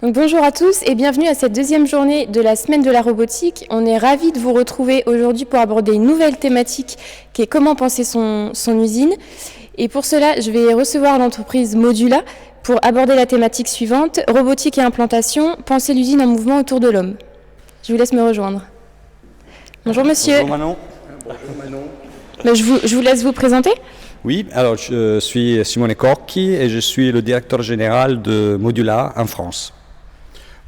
Donc bonjour à tous et bienvenue à cette deuxième journée de la semaine de la robotique. On est ravis de vous retrouver aujourd'hui pour aborder une nouvelle thématique qui est comment penser son usine. Et pour cela, je vais recevoir l'entreprise Modula pour aborder la thématique suivante, robotique et implantation, penser l'usine en mouvement autour de l'homme. Je vous laisse me rejoindre. Bonjour monsieur. Bonjour Manon. Je vous laisse vous présenter. Oui, alors je suis Simone Corchi et je suis le directeur général de Modula en France.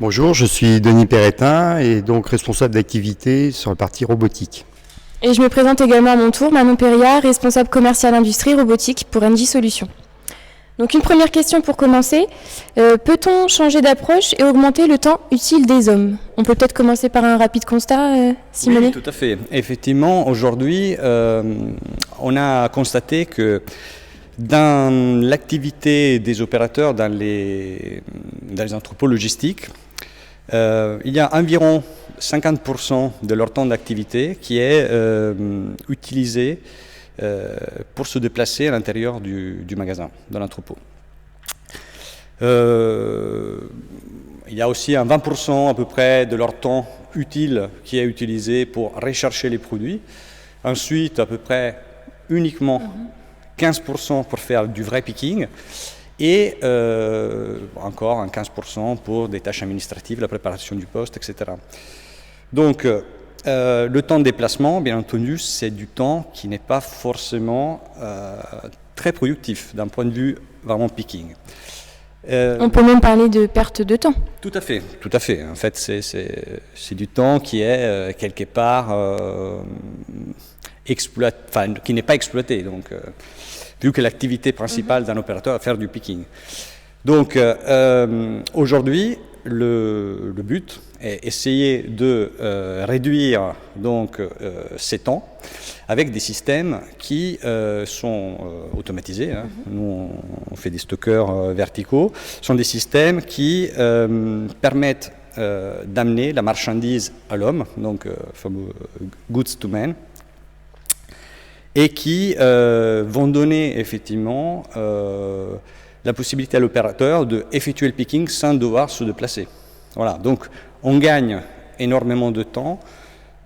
Bonjour, je suis Denis Perretin et donc responsable d'activité sur la partie robotique. Et je me présente également à mon tour, Manon Perriard, responsable commercial industrie robotique pour NJ Solutions. Donc une première question pour commencer, peut-on changer d'approche et augmenter le temps utile des hommes ? On peut peut-être commencer par un rapide constat, Simone ? Oui, tout à fait. Effectivement, aujourd'hui, on a constaté que dans l'activité des opérateurs dans les entrepôts logistiques, il y a environ 50% de leur temps d'activité qui est utilisé pour se déplacer à l'intérieur du magasin, de l'entrepôt. Il y a aussi un 20% à peu près de leur temps utile qui est utilisé pour rechercher les produits. Ensuite, à peu près uniquement 15% pour faire du vrai picking. Et encore un 15% pour des tâches administratives, la préparation du poste, etc. Donc, le temps de déplacement, bien entendu, c'est du temps qui n'est pas forcément très productif d'un point de vue vraiment picking. On peut même parler de perte de temps. Tout à fait, tout à fait. En fait, c'est du temps qui est quelque part qui n'est pas exploité. Donc, vu que l'activité principale d'un opérateur est faire du picking. Donc aujourd'hui, le but est essayer de réduire donc, ces temps avec des systèmes qui sont automatisés. Hein. Nous, on fait des stockeurs verticaux. Ce sont des systèmes qui permettent d'amener la marchandise à l'homme, donc fameux goods to man, et qui vont donner effectivement la possibilité à l'opérateur d'effectuer le picking sans devoir se déplacer. Voilà, donc on gagne énormément de temps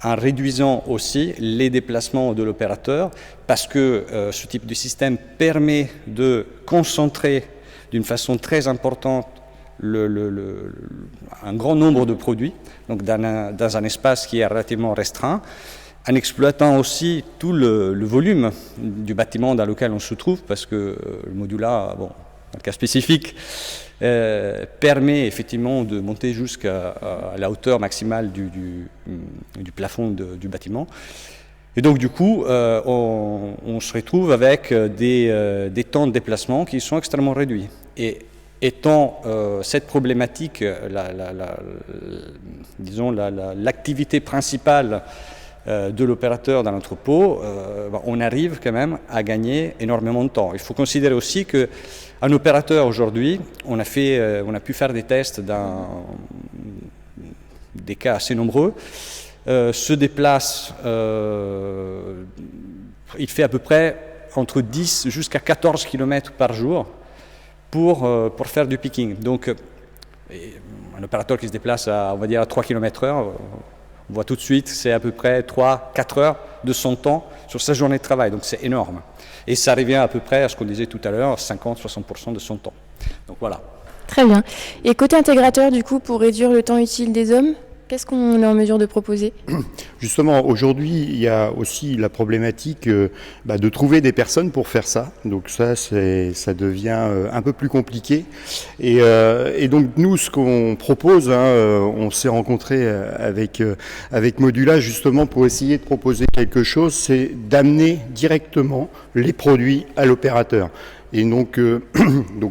en réduisant aussi les déplacements de l'opérateur parce que ce type de système permet de concentrer d'une façon très importante un grand nombre de produits, donc dans un espace qui est relativement restreint, en exploitant aussi tout le volume du bâtiment dans lequel on se trouve, parce que le Modula, bon, dans le cas spécifique, permet effectivement de monter jusqu'à la hauteur maximale du plafond du bâtiment. Et donc du coup, on se retrouve avec des temps de déplacement qui sont extrêmement réduits. Et étant cette problématique, disons l'activité principale de l'opérateur dans l'entrepôt, on arrive quand même à gagner énormément de temps. Il faut considérer aussi qu'un opérateur aujourd'hui, on a pu faire des tests dans des cas assez nombreux, se déplace, il fait à peu près entre 10 jusqu'à 14 km par jour pour faire du picking. Donc un opérateur qui se déplace à, on va dire, à 3 km/h, on voit tout de suite, c'est à peu près 3-4 heures de son temps sur sa journée de travail. Donc c'est énorme. Et ça revient à peu près à ce qu'on disait tout à l'heure, 50-60% de son temps. Donc voilà. Très bien. Et côté intégrateur, du coup, pour réduire le temps utile des hommes, qu'est-ce qu'on est en mesure de proposer ? Justement, aujourd'hui, il y a aussi la problématique de trouver des personnes pour faire ça. Donc ça devient un peu plus compliqué. Et donc nous, ce qu'on propose, on s'est rencontré avec Modula justement pour essayer de proposer quelque chose, c'est d'amener directement les produits à l'opérateur. Et donc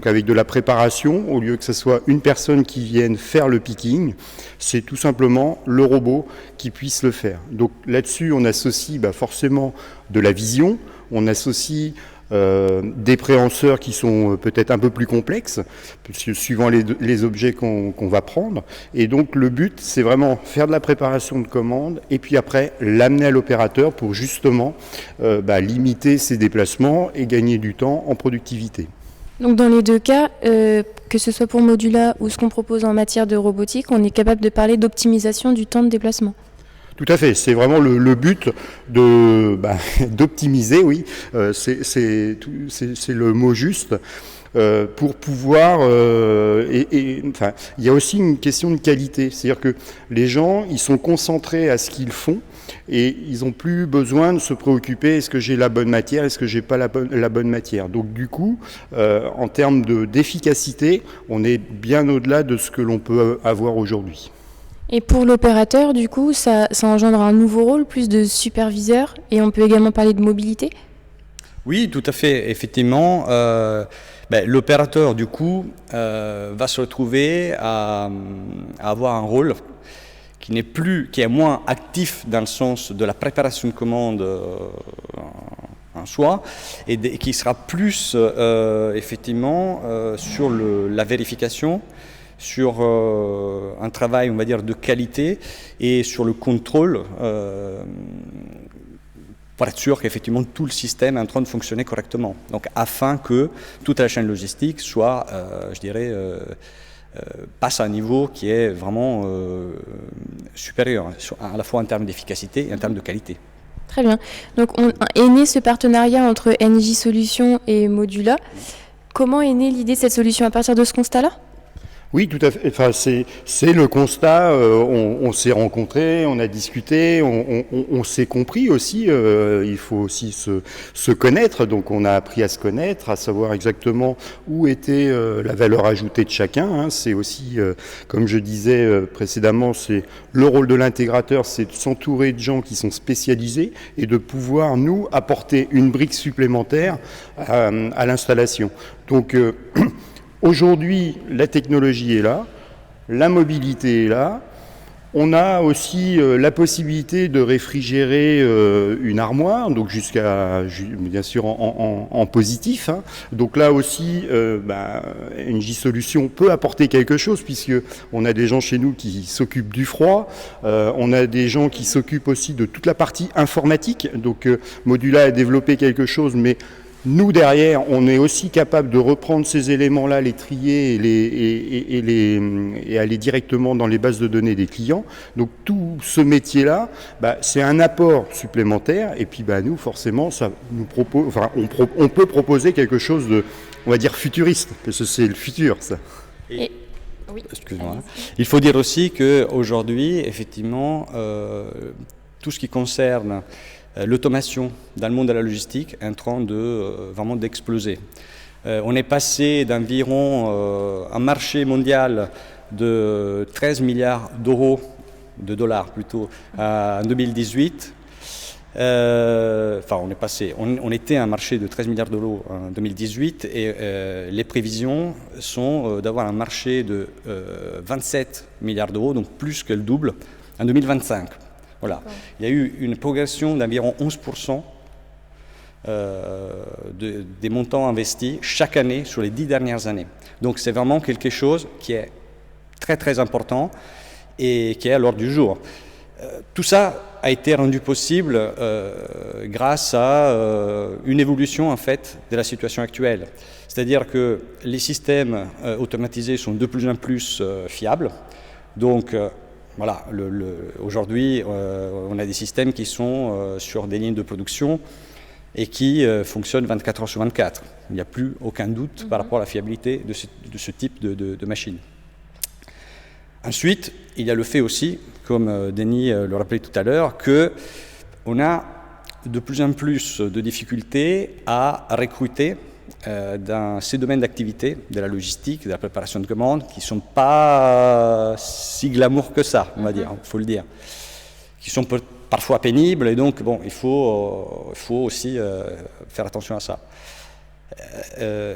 avec de la préparation, au lieu que ce soit une personne qui vienne faire le picking, c'est tout simplement le robot qui puisse le faire. Donc là-dessus, on associe forcément de la vision, on associe des préhenseurs qui sont peut-être un peu plus complexes, suivant les objets qu'on va prendre. Et donc le but, c'est vraiment faire de la préparation de commande et puis après l'amener à l'opérateur pour justement limiter ses déplacements et gagner du temps en productivité. Donc dans les deux cas, que ce soit pour Modula ou ce qu'on propose en matière de robotique, on est capable de parler d'optimisation du temps de déplacement. Tout à fait, c'est vraiment le but d'optimiser, oui, c'est le mot juste. Pour pouvoir enfin, il y a aussi une question de qualité, c'est-à-dire que les gens ils sont concentrés à ce qu'ils font et ils n'ont plus besoin de se préoccuper est-ce que j'ai la bonne matière, est-ce que j'ai pas la bonne matière. Donc du coup, en termes d'efficacité, on est bien au-delà de ce que l'on peut avoir aujourd'hui. Et pour l'opérateur, du coup, ça engendre un nouveau rôle, plus de superviseur, et on peut également parler de mobilité. Oui, tout à fait. Effectivement, l'opérateur, du coup, va se retrouver à avoir un rôle qui est moins actif dans le sens de la préparation de commande en soi, et qui sera plus, effectivement, sur la vérification, sur un travail, on va dire, de qualité et sur le contrôle pour être sûr qu'effectivement tout le système est en train de fonctionner correctement. Donc afin que toute la chaîne logistique soit, passe à un niveau qui est vraiment supérieur, à la fois en termes d'efficacité et en termes de qualité. Très bien. Donc est né ce partenariat entre NJ Solutions et Modula. Comment est née l'idée de cette solution à partir de ce constat-là ? Oui, tout à fait. Enfin, c'est le constat. On s'est rencontrés, on a discuté, on s'est compris aussi. Il faut aussi se connaître. Donc, on a appris à se connaître, à savoir exactement où était la valeur ajoutée de chacun. Hein. C'est aussi, comme je disais précédemment, c'est le rôle de l'intégrateur, c'est de s'entourer de gens qui sont spécialisés et de pouvoir nous apporter une brique supplémentaire à l'installation. Donc aujourd'hui, la technologie est là, la mobilité est là. On a aussi la possibilité de réfrigérer une armoire, donc jusqu'à, bien sûr, en positif. Hein. Donc là aussi, NJ Solutions peut apporter quelque chose, puisqu'on a des gens chez nous qui s'occupent du froid, on a des gens qui s'occupent aussi de toute la partie informatique. Donc Modula a développé quelque chose, mais nous, derrière, on est aussi capable de reprendre ces éléments-là, les trier et aller directement dans les bases de données des clients. Donc tout ce métier-là, c'est un apport supplémentaire. Et puis nous, forcément, ça nous propose, on peut proposer quelque chose de, on va dire, futuriste, parce que c'est le futur, ça. Oui. Excuse-moi. Il faut dire aussi qu'aujourd'hui, effectivement, tout ce qui concerne l'automation dans le monde de la logistique est en train vraiment d'exploser. On est passé d'environ un marché mondial de 13 milliards d'euros, de dollars plutôt, en 2018. On était un marché de 13 milliards d'euros en 2018 et les prévisions sont d'avoir un marché de 27 milliards d'euros, donc plus que le double, en 2025. Voilà. Il y a eu une progression d'environ 11% des montants investis chaque année sur les 10 dernières années. Donc c'est vraiment quelque chose qui est très très important et qui est à l'ordre du jour. Tout ça a été rendu possible grâce à une évolution en fait de la situation actuelle. C'est-à-dire que les systèmes automatisés sont de plus en plus fiables. Donc voilà, aujourd'hui, on a des systèmes qui sont sur des lignes de production et qui fonctionnent 24 heures sur 24. Il n'y a plus aucun doute par rapport à la fiabilité de ce type de machine. Ensuite, il y a le fait aussi, comme Denis le rappelait tout à l'heure, qu'on a de plus en plus de difficultés à recruter dans ces domaines d'activité, de la logistique, de la préparation de commandes, qui ne sont pas si glamour que ça, on va dire, il faut le dire, qui sont parfois pénibles, et donc bon, il faut aussi faire attention à ça.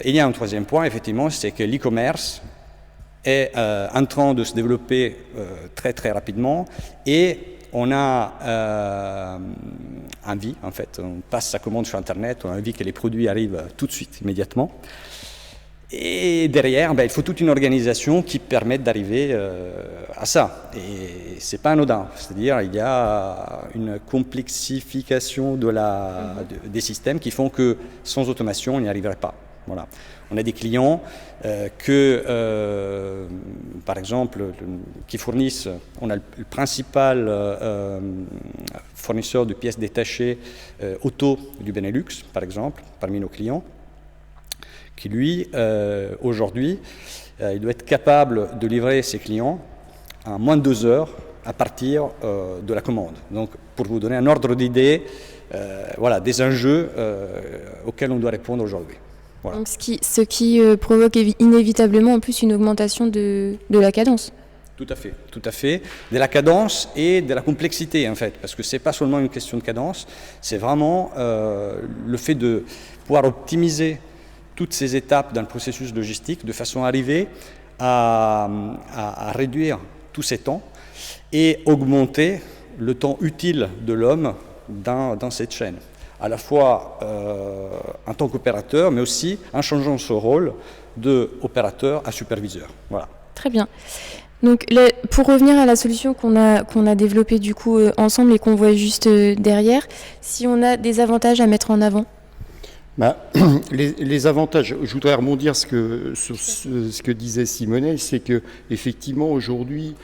Il y a un troisième point, effectivement, c'est que l'e-commerce est en train de se développer très très rapidement, et on a envie, en fait, on passe sa commande sur Internet, on a envie que les produits arrivent tout de suite, immédiatement. Et derrière, il faut toute une organisation qui permette d'arriver à ça. Et c'est pas anodin. C'est-à-dire, il y a une complexification des systèmes qui font que sans automation, on n'y arriverait pas. Voilà. On a des clients par exemple, qui fournissent, on a le principal fournisseur de pièces détachées auto du Benelux, par exemple, parmi nos clients, qui lui, aujourd'hui, il doit être capable de livrer ses clients en moins de 2 heures à partir de la commande. Donc, pour vous donner un ordre d'idée, voilà, des enjeux auxquels on doit répondre aujourd'hui. Voilà. Donc ce qui provoque inévitablement en plus une augmentation de la cadence. Tout à fait. De la cadence et de la complexité en fait, parce que c'est pas seulement une question de cadence, c'est vraiment le fait de pouvoir optimiser toutes ces étapes dans le processus logistique de façon à arriver à réduire tous ces temps et augmenter le temps utile de l'homme dans cette chaîne. À la fois en tant qu'opérateur, mais aussi en changeant son rôle d'opérateur à superviseur. Voilà. Très bien. Donc, pour revenir à la solution qu'on a développée du coup ensemble et qu'on voit juste derrière, si on a des avantages à mettre en avant. Les avantages, je voudrais rebondir sur ce que disait Simonel, c'est que effectivement aujourd'hui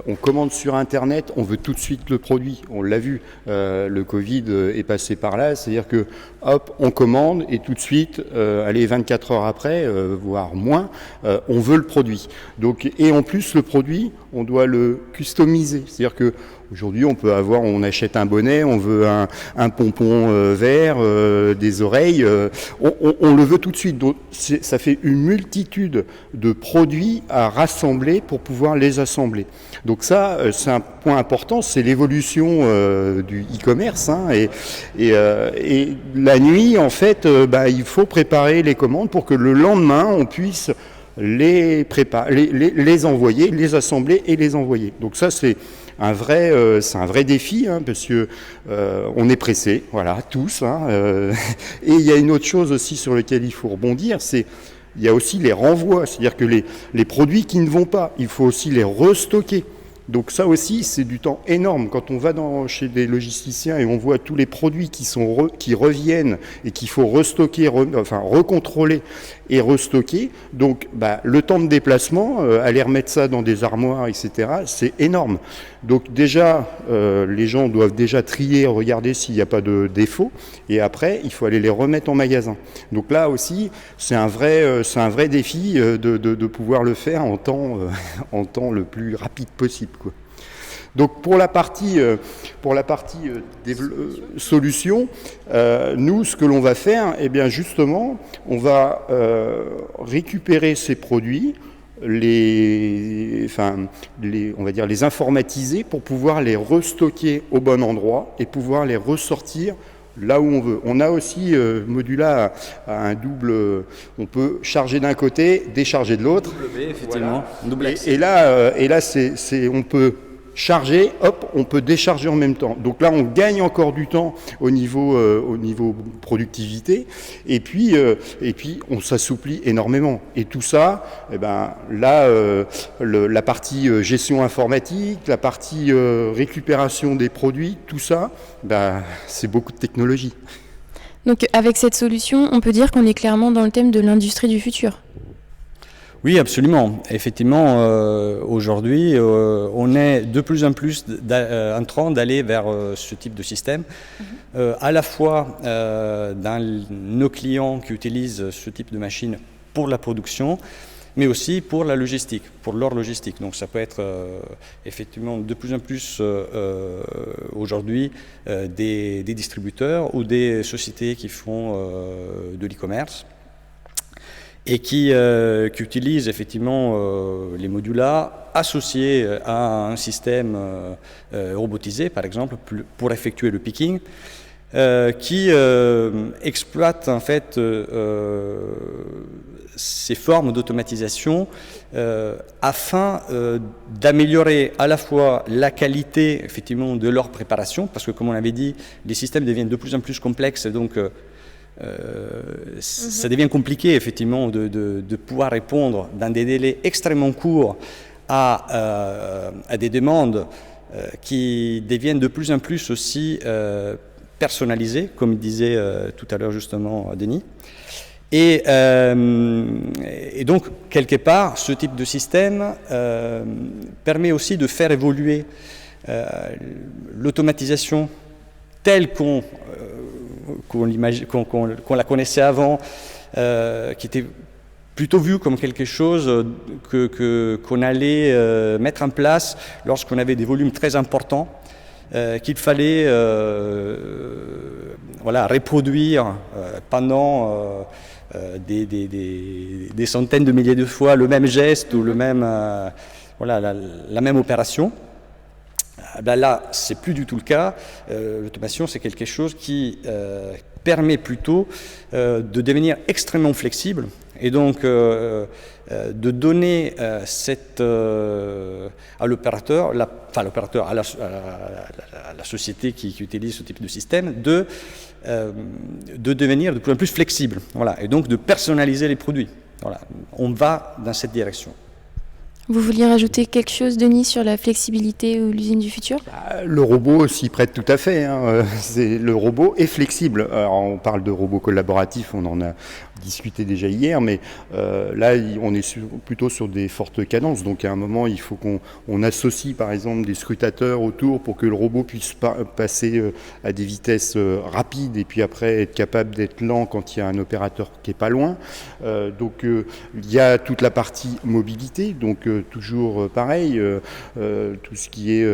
on commande sur Internet, on veut tout de suite le produit, on l'a vu, le Covid est passé par là, c'est-à-dire que hop, on commande et tout de suite, allez 24 heures après, voire moins, on veut le produit. Donc, et en plus le produit, on doit le customiser, c'est-à-dire que aujourd'hui, on achète un bonnet, on veut un pompon vert, des oreilles, on le veut tout de suite. Donc, ça fait une multitude de produits à rassembler pour pouvoir les assembler. Donc ça, c'est un point important, c'est l'évolution du e-commerce. Hein, et la nuit, en fait, il faut préparer les commandes pour que le lendemain, on puisse les envoyer, les assembler et les envoyer. Donc ça, c'est un vrai défi, hein, parce que on est pressé, voilà, tous. Hein, et il y a une autre chose aussi sur laquelle il faut rebondir, il y a aussi les renvois, c'est-à-dire que les produits qui ne vont pas, il faut aussi les restocker. Donc ça aussi, c'est du temps énorme. Quand on va chez des logisticiens et on voit tous les produits qui reviennent et qu'il faut restocker, recontrôler et restocker, donc le temps de déplacement, aller remettre ça dans des armoires, etc., c'est énorme. Donc déjà, les gens doivent déjà trier, regarder s'il n'y a pas de défaut, et après, il faut aller les remettre en magasin. Donc là aussi, c'est un vrai défi de pouvoir le faire en temps le plus rapide possible, quoi. Donc pour la partie solution, nous ce que l'on va faire, eh bien justement, on va récupérer ces produits, on va dire les informatiser pour pouvoir les restocker au bon endroit et pouvoir les ressortir là où on veut. On a aussi Modula a un double, on peut charger d'un côté, décharger de l'autre. W, effectivement. Voilà. Double et là on peut charger, hop, on peut décharger en même temps. Donc là, on gagne encore du temps au niveau productivité, et puis on s'assouplit énormément. Et tout ça, la partie gestion informatique, la partie récupération des produits, tout ça, c'est beaucoup de technologie. Donc avec cette solution, on peut dire qu'on est clairement dans le thème de l'industrie du futur. Oui, absolument. Effectivement, aujourd'hui, on est de plus en plus en train d'aller vers ce type de système, à la fois dans nos clients qui utilisent ce type de machine pour la production, mais aussi pour la logistique, pour leur logistique. Donc ça peut être effectivement de plus en plus aujourd'hui des distributeurs ou des sociétés qui font de l'e-commerce, et qui utilisent effectivement les Modula associés à un système robotisé, par exemple, pour effectuer le picking, qui exploite en fait ces formes d'automatisation afin d'améliorer à la fois la qualité effectivement de leur préparation, parce que comme on l'avait dit, les systèmes deviennent de plus en plus complexes, et donc ça devient compliqué effectivement de pouvoir répondre dans des délais extrêmement courts à des demandes qui deviennent de plus en plus aussi personnalisées, comme disait tout à l'heure justement Denis. Et donc, quelque part, ce type de système permet aussi de faire évoluer l'automatisation telle qu'on la connaissait avant, qui était plutôt vue comme quelque chose qu'on allait mettre en place lorsqu'on avait des volumes très importants, qu'il fallait reproduire pendant des centaines de milliers de fois le même geste ou la même opération. Là, c'est plus du tout le cas. L'automation, c'est quelque chose qui permet plutôt de devenir extrêmement flexible et donc de donner à l'opérateur, à la société qui utilise ce type de système, de devenir de plus en plus flexible, et donc de personnaliser les produits. On va dans cette direction. Vous vouliez rajouter quelque chose, Denis, sur la flexibilité ou l'usine du futur ? Le robot s'y prête tout à fait. Le robot est flexible. Alors, on parle de robots collaboratifs, on en a discuté déjà hier, mais là, on est plutôt sur des fortes cadences. Donc, à un moment, il faut qu'on associe, par exemple, des scrutateurs autour pour que le robot puisse passer à des vitesses rapides et puis après être capable d'être lent quand il y a un opérateur qui n'est pas loin. Donc, il y a toute la partie mobilité, donc toujours pareil, tout ce qui est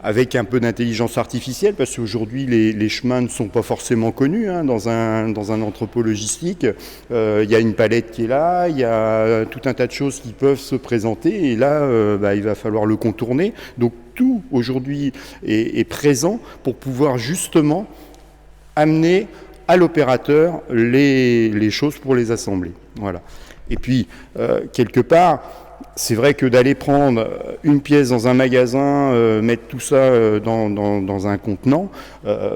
avec un peu d'intelligence artificielle, parce qu'aujourd'hui les chemins ne sont pas forcément connus dans un entrepôt logistique. Il y a une palette qui est là, il y a tout un tas de choses qui peuvent se présenter et là il va falloir le contourner. Donc tout aujourd'hui est présent pour pouvoir justement amener à l'opérateur les choses pour les assembler. Voilà. Et puis quelque part, c'est vrai que d'aller prendre une pièce dans un magasin, mettre tout ça dans un contenant,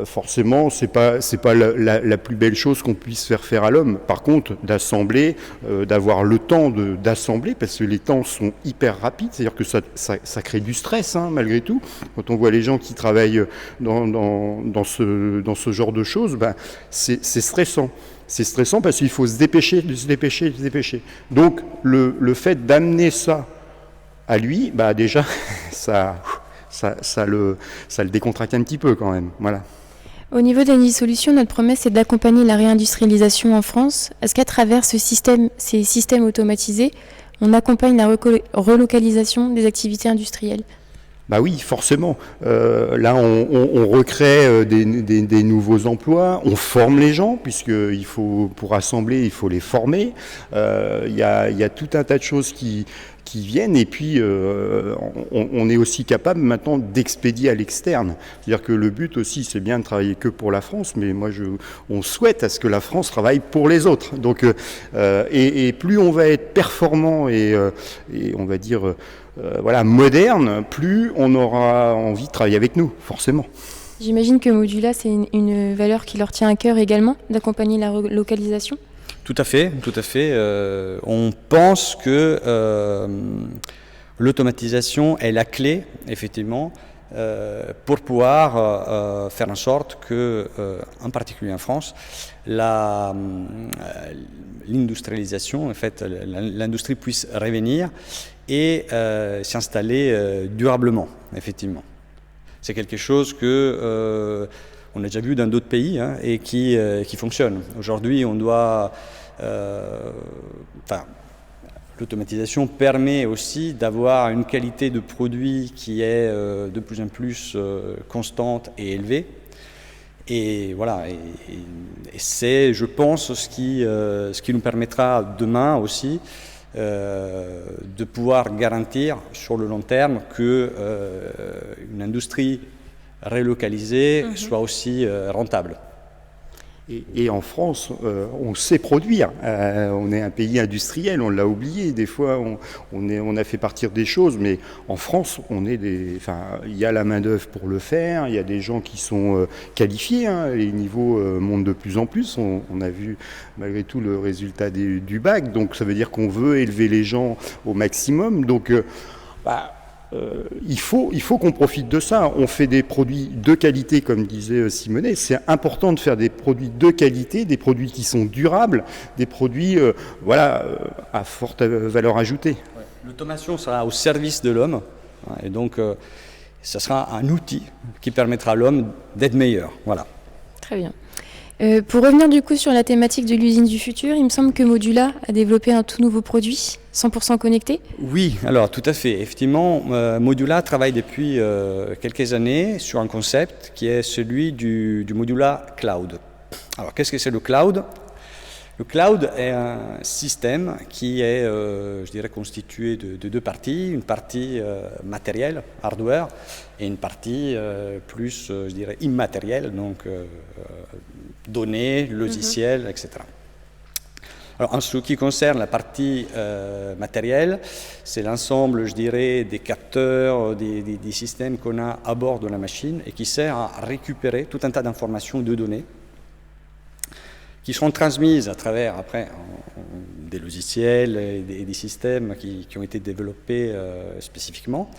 forcément, c'est pas la plus belle chose qu'on puisse faire à l'homme. Par contre, d'assembler, d'avoir le temps d'assembler, parce que les temps sont hyper rapides, c'est-à-dire que ça crée du stress, malgré tout. Quand on voit les gens qui travaillent dans ce genre de choses, c'est stressant. C'est stressant parce qu'il faut se dépêcher. Donc, le fait d'amener ça à lui, déjà, ça le décontracte un petit peu quand même. Voilà. Au niveau d'Engie Solutions, notre promesse est d'accompagner la réindustrialisation en France. Est-ce qu'à travers ces systèmes automatisés, on accompagne la relocalisation des activités industrielles ? Oui, forcément. Là, on recrée des nouveaux emplois, on forme les gens, puisqu'il faut, pour assembler, il faut les former. Il y a tout un tas de choses qui viennent, et puis on est aussi capable maintenant d'expédier à l'externe. C'est-à-dire que le but aussi, c'est bien de travailler que pour la France, mais moi, on souhaite à ce que la France travaille pour les autres. Donc, et plus on va être performant et on va dire moderne, plus on aura envie de travailler avec nous, forcément. J'imagine que Modula, c'est une valeur qui leur tient à cœur également, d'accompagner la relocalisation. Tout à fait. On pense que l'automatisation est la clé, effectivement, pour pouvoir faire en sorte que, en particulier en France, l'industrialisation, en fait, l'industrie puisse revenir et s'installer durablement, effectivement. C'est quelque chose que on a déjà vu dans d'autres pays et qui fonctionne. Aujourd'hui, on doit... l'automatisation permet aussi d'avoir une qualité de produit qui est de plus en plus constante et élevée. Et voilà, et c'est, je pense, ce qui nous permettra demain aussi de pouvoir garantir sur le long terme que une industrie relocalisée soit aussi rentable. Et en France, on sait produire. On est un pays industriel, on l'a oublié. Des fois, on a fait partir des choses, mais en France, il y a la main-d'œuvre pour le faire. Il y a des gens qui sont qualifiés. Les niveaux montent de plus en plus. On a vu malgré tout le résultat du bac. Donc, ça veut dire qu'on veut élever les gens au maximum. Donc, il faut qu'on profite de ça. On fait des produits de qualité, comme disait Simonet. C'est important de faire des produits de qualité, des produits qui sont durables, des produits à forte valeur ajoutée. Ouais. L'automation sera au service de l'homme, hein, et donc ça sera un outil qui permettra à l'homme d'être meilleur. Voilà. Très bien. Pour revenir du coup sur la thématique de l'usine du futur, il me semble que Modula a développé un tout nouveau produit 100% connecté. Oui, alors tout à fait. Effectivement, Modula travaille depuis quelques années sur un concept qui est celui du Modula Cloud. Alors qu'est-ce que c'est le cloud ? Le cloud est un système qui est, je dirais, constitué de deux parties. Une partie matérielle, hardware, et une partie plus, je dirais, immatérielle, donc données, logiciels, etc. Alors, en ce qui concerne la partie matérielle, c'est l'ensemble, je dirais, des capteurs, des systèmes qu'on a à bord de la machine et qui sert à récupérer tout un tas d'informations, de données, qui seront transmises à travers, après, des logiciels et des systèmes qui ont été développés spécifiquement,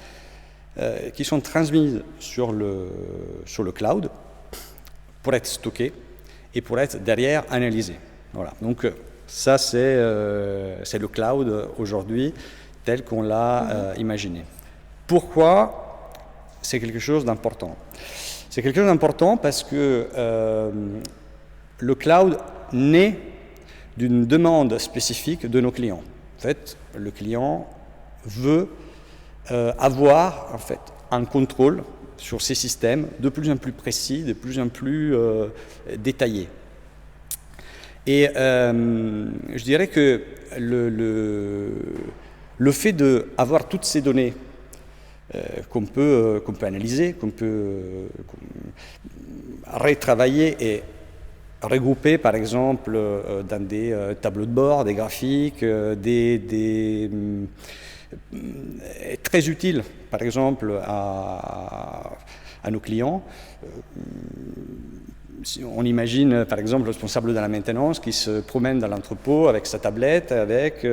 qui sont transmises sur le cloud pour être stockées et pour être derrière analysées. Voilà. Donc ça, c'est le cloud aujourd'hui tel qu'on l'a imaginé. Pourquoi c'est quelque chose d'important ? C'est quelque chose d'important parce que le cloud naît d'une demande spécifique de nos clients. En fait, le client veut avoir en fait, un contrôle sur ces systèmes de plus en plus précis, de plus en plus détaillés. Et je dirais que le fait d'avoir toutes ces données qu'on peut analyser, qu'on peut retravailler et regrouper par exemple dans des tableaux de bord, des graphiques, est très utile par exemple à nos clients. On imagine par exemple le responsable de la maintenance qui se promène dans l'entrepôt avec sa tablette, avec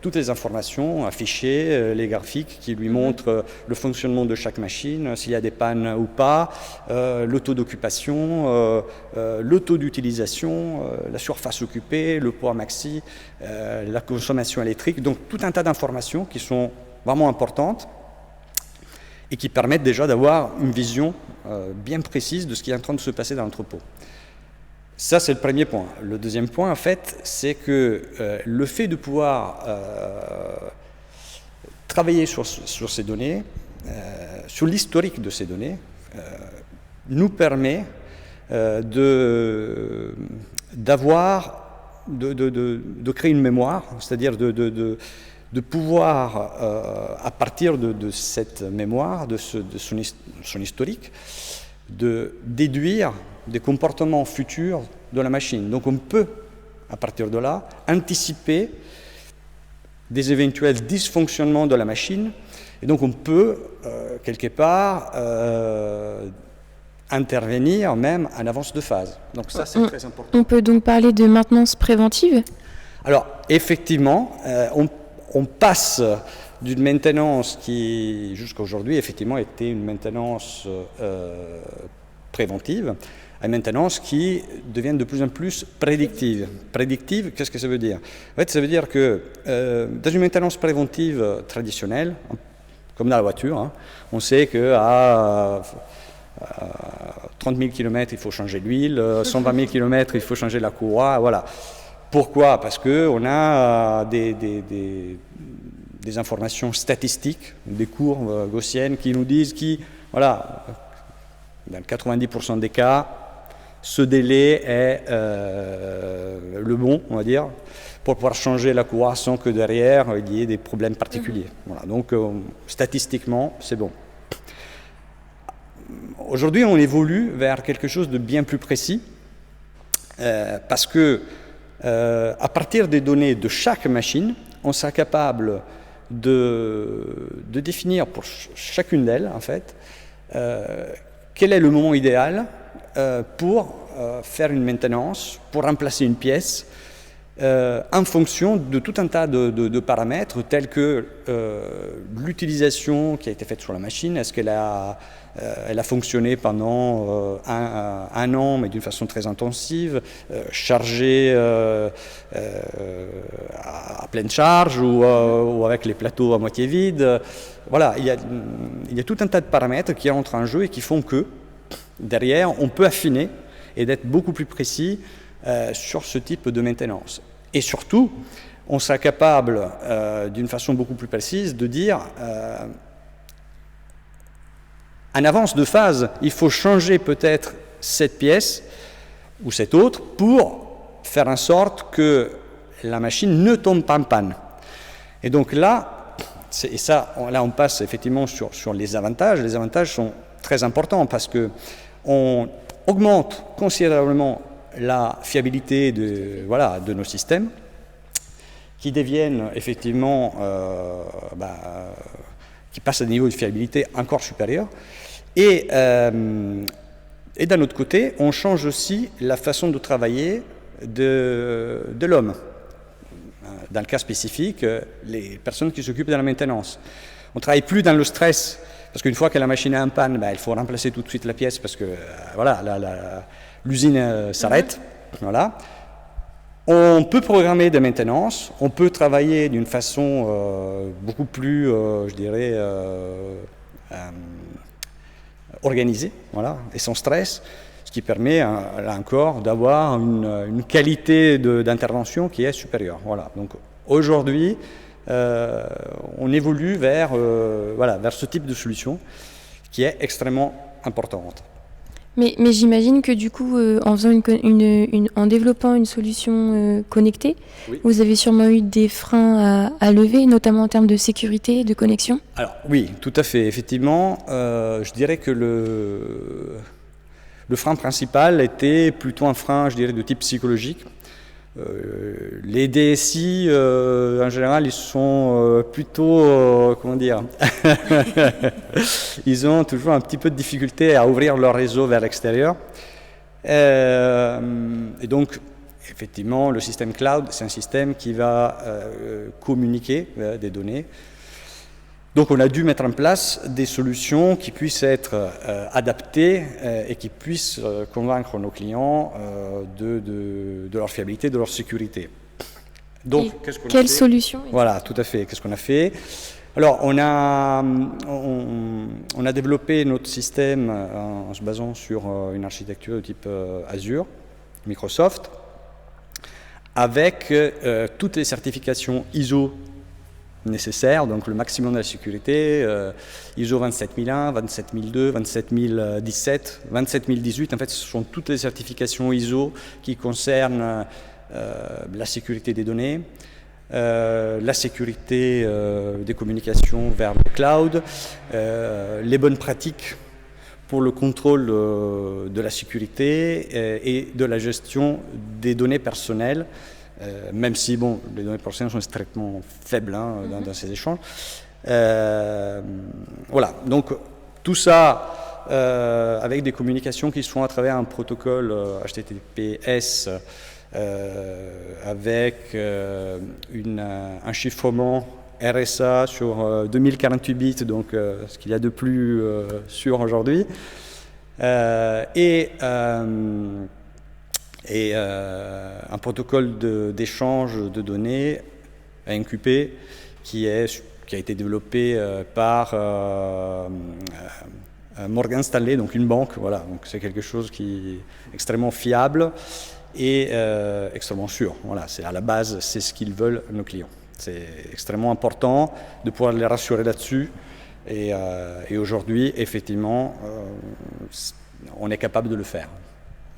toutes les informations affichées, les graphiques qui lui montrent le fonctionnement de chaque machine, s'il y a des pannes ou pas, le taux d'occupation, le taux d'utilisation, la surface occupée, le poids maxi, la consommation électrique. Donc tout un tas d'informations qui sont vraiment importantes et qui permettent déjà d'avoir une vision bien précise de ce qui est en train de se passer dans l'entrepôt. Ça, c'est le premier point. Le deuxième point, en fait, c'est que le fait de pouvoir travailler sur ces données, sur l'historique de ces données, nous permet de créer une mémoire, c'est-à-dire de pouvoir, à partir de cette mémoire, de son historique, de déduire des comportements futurs de la machine. Donc on peut, à partir de là, anticiper des éventuels dysfonctionnements de la machine, et donc on peut, quelque part, intervenir même en avance de phase. Donc ça, c'est très important. On peut donc parler de maintenance préventive ? Alors, effectivement, on passe d'une maintenance qui, jusqu'à aujourd'hui, effectivement, était une maintenance préventive, à une maintenance qui devient de plus en plus prédictive. Prédictive, qu'est-ce que ça veut dire ? En fait, ça veut dire que dans une maintenance préventive traditionnelle, comme dans la voiture, hein, on sait qu'à 30 000 km, il faut changer l'huile, 120 000 km, il faut changer la courroie, voilà. Pourquoi ? Parce qu'on a des informations statistiques, des courbes gaussiennes qui nous disent voilà, dans 90% des cas, ce délai est le bon, on va dire, pour pouvoir changer la courroie sans que derrière il y ait des problèmes particuliers. Voilà, donc statistiquement, c'est bon. Aujourd'hui, on évolue vers quelque chose de bien plus précis parce que à partir des données de chaque machine, on sera capable de définir pour chacune d'elles, en fait, quel est le moment idéal pour faire une maintenance, pour remplacer une pièce, en fonction de tout un tas de paramètres tels que l'utilisation qui a été faite sur la machine, est-ce qu'elle a fonctionné pendant un an, mais d'une façon très intensive, chargée à pleine charge ou avec les plateaux à moitié vides. Voilà, il y a tout un tas de paramètres qui entrent en jeu et qui font que, derrière, on peut affiner et d'être beaucoup plus précis sur ce type de maintenance. Et surtout, on sera capable, d'une façon beaucoup plus précise, de dire en avance de phase, il faut changer peut-être cette pièce ou cette autre pour faire en sorte que la machine ne tombe pas en panne. Et donc là, on passe effectivement sur les avantages. Les avantages sont très importants parce qu'on augmente considérablement la fiabilité de nos systèmes qui deviennent effectivement, qui passent à des niveaux de fiabilité encore supérieurs. Et d'un autre côté, on change aussi la façon de travailler de l'homme. Dans le cas spécifique, les personnes qui s'occupent de la maintenance. On ne travaille plus dans le stress, parce qu'une fois que la machine est en panne, il faut remplacer tout de suite la pièce, parce que l'usine s'arrête. Voilà. On peut programmer des maintenances, on peut travailler d'une façon beaucoup plus, organisée, voilà, et sans stress, ce qui permet, là encore, d'avoir une qualité d'intervention qui est supérieure. Voilà. Donc aujourd'hui, on évolue vers ce type de solution qui est extrêmement importante. Mais j'imagine que du coup, en développant une solution connectée, oui, vous avez sûrement eu des freins à lever, notamment en termes de sécurité, de connexion. Alors oui, tout à fait. Effectivement, je dirais que le frein principal était plutôt un frein, je dirais, de type psychologique. Les DSI, en général, ils sont plutôt, ils ont toujours un petit peu de difficulté à ouvrir leur réseau vers l'extérieur. Et donc, effectivement, le système cloud, c'est un système qui va communiquer des données. Donc on a dû mettre en place des solutions qui puissent être adaptées et qui puissent convaincre nos clients de leur fiabilité, de leur sécurité. Donc, quelle solution ? Voilà, tout à fait. Qu'est-ce qu'on a fait ? Alors on a développé notre système en se basant sur une architecture de type Azure, Microsoft, avec toutes les certifications ISO nécessaires, donc le maximum de la sécurité, ISO 27001, 27002, 27017, 27018, en fait ce sont toutes les certifications ISO qui concernent la sécurité des données, la sécurité des communications vers le cloud, les bonnes pratiques pour le contrôle de la sécurité et de la gestion des données personnelles, même si les données personnelles sont extrêmement faibles dans ces échanges. Voilà, donc tout ça avec des communications qui sont à travers un protocole HTTPS avec un chiffrement RSA sur 2048 bits, donc ce qu'il y a de plus sûr aujourd'hui, et un protocole d'échange de données ANQP qui a été développé par Morgan Stanley, donc une banque. Voilà, donc c'est quelque chose qui est extrêmement fiable et extrêmement sûr. Voilà, c'est à la base, c'est ce qu'ils veulent nos clients. C'est extrêmement important de pouvoir les rassurer là-dessus. Et aujourd'hui, effectivement, on est capable de le faire.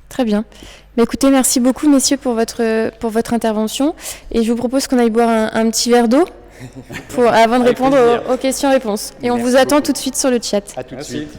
Très bien. Écoutez, merci beaucoup, messieurs, pour votre intervention. Et je vous propose qu'on aille boire un petit verre d'eau avant de répondre aux questions-réponses. Et on vous attend tout de suite sur le chat. À tout de suite.